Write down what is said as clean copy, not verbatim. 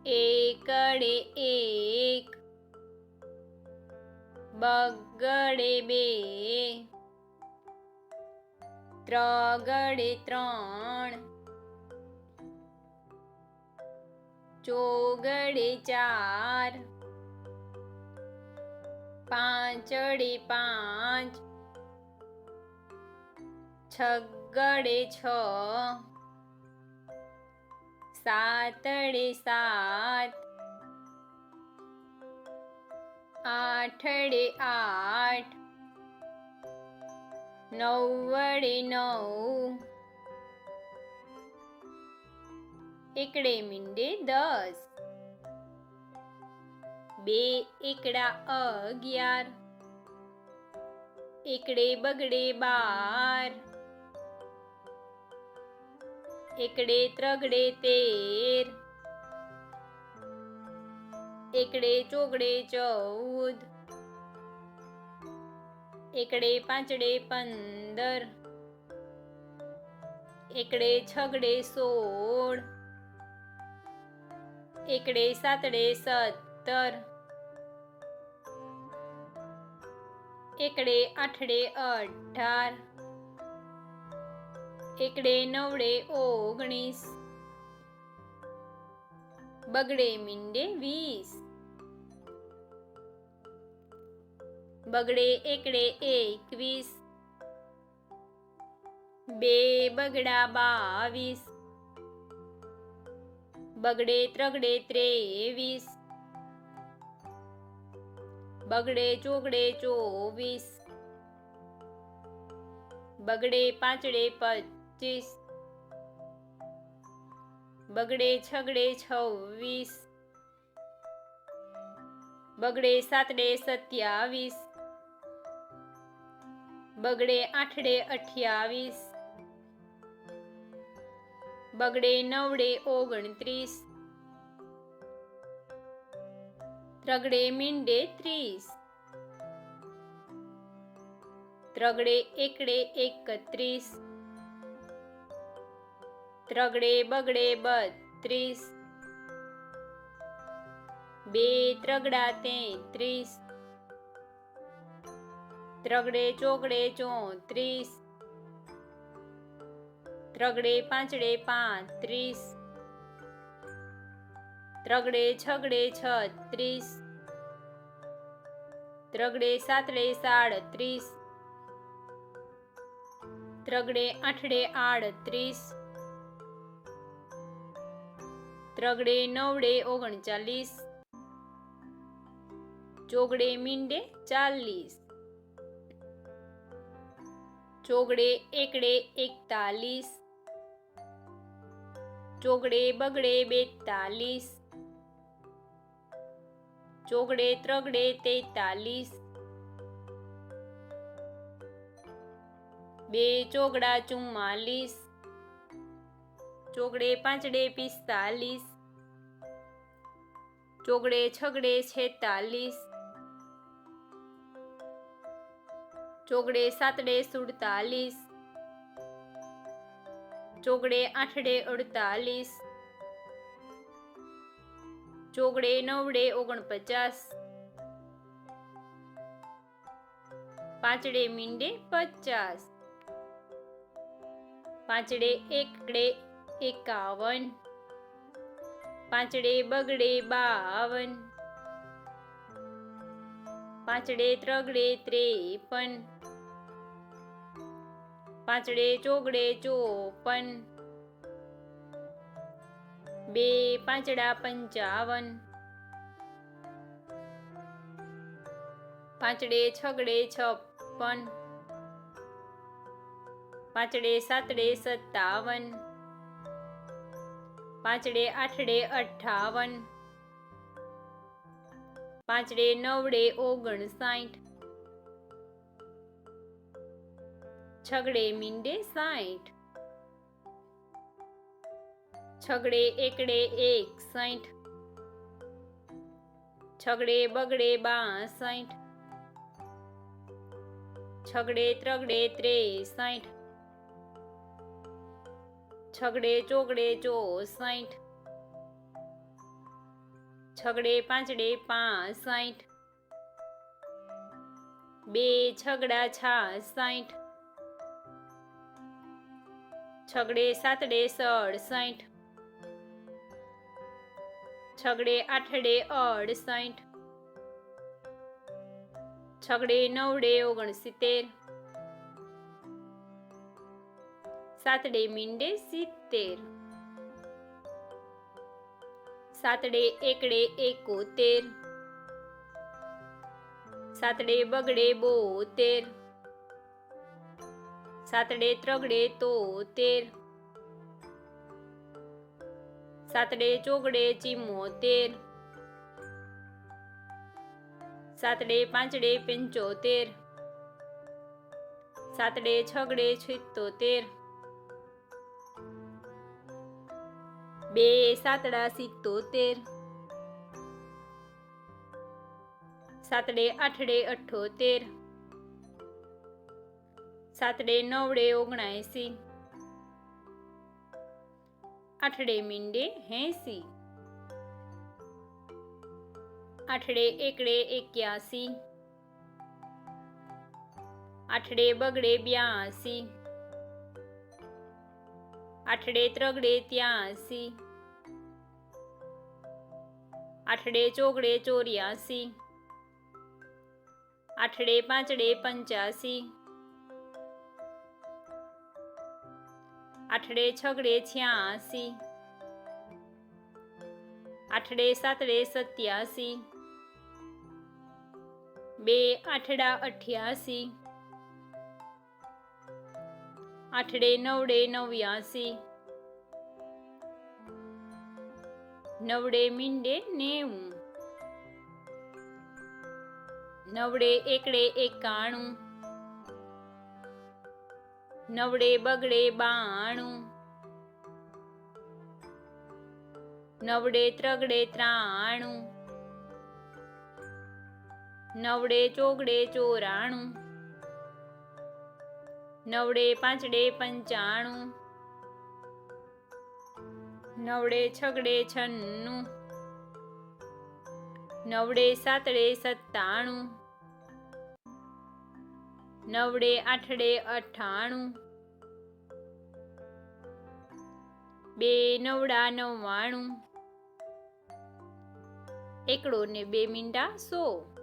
એકડે એક, બગડે બે, ત્રગડે ત્રણ, ચોગડે ચાર, પાંચડે પાંચ, છગડે છ, સાતડે સાત, આઠડે આઠ, નવડે નવ, એકડે મીંડે 10, બે એકડા 11, એકડે બગડે 12, એકડે ત્રગડે 13, એકડે ચોગડે 14, એકડે પાંચડે 15, એકડે છગડે 16, એકડે સાતડે 17, એકડે આઠડે 18, એકડે નવડે 19, બગડે મીંડે 20, બગડે એકડે 21, બે બગડા 22, બગડે ત્રગડે 23, બગડે ચોગડે 24, બગડે પાંચડે 25, બગડે છગડે 26, બગડે સાતડે 27, બગડે આઠડે 28, બગડે નવડે 29, ત્રગડે મીંડે 30, ત્રગડે એકડે 31, ત્રગડે બગડે 32, બે ત્રગડા 33, ત્રગડે ચોગડે 34, ત્રગડે પાંચડે 35, ત્રગડે છગડે 36, ત્રગડે સાતડે 37, ત્રગડે આઠડે 38, ત્રગડે નવડે 39, ચોગડે મીંડે 40, ચોગડે એકડે 41, ચોગડે બગડે 42, ચોગડે ત્રગડે 43, બે ચોગડા 44, ચોગડે પાંચડે 45, ચોગડે છગડે 46, ચોગડે સાતડે 47, ચોગડે આઠડે 48, ચોગડે નવડે 49, પાંચડે મીંડે 50, પાંચડે એકડે 51, પાંચડે બગડે 52, પાંચડે ત્રગડે 53, પાંચડે ચોગડે 54, બે પાંચડા 55, પાંચડે છગડે 56, પાંચડે સાતડે 57, પાંચડે આઠડે 58, પાંચડે નવડે 59, છગડે મીંડે 60, છગડે એકડે 61, છગડે બગડે 62, છગડે ત્રગડે 63, છગડે ચોગડે 64, છગડે પાંચડે 65, 2 છગડા 66, છગડે સાતડે 67, છગડે આઠડે 68, છગડે નવડે 69, સાતડે મીંડે 70, સાતડે એકડે 71, સાતડે બગડે 72, સાતડે ત્રગડે 73, સાતડે ચોગડે 74, સાતડે પાંચડે 75, સાતડે છગડે 76, 2 સાતડા 77, સાતડે આઠડે 78, સાતડે નવડે 79, આઠડે મીંડે 80, આઠડે એકડે 81, આઠડે બગડે 82, આઠડે ત્રગડે 83, આઠડે ચોગડે 84, આઠડે પાંચડે 85, આઠડે છગડે 86, આઠડે સાતડે 87, 2 આઠડા 88, આઠડે નવડે 89, નવડે મીંડે 90, નવડે એકડે 91, નવડે બગડે 92, નવડે ત્રગડે 93, નવડે ચોગડે 94, નવડે પાંચડે 95, નવડે છગડે 96, નવડે સાતડે 97, નવડે આઠડે 98, 2 નવડા 99, એકડો ને 2 મીંડા 100.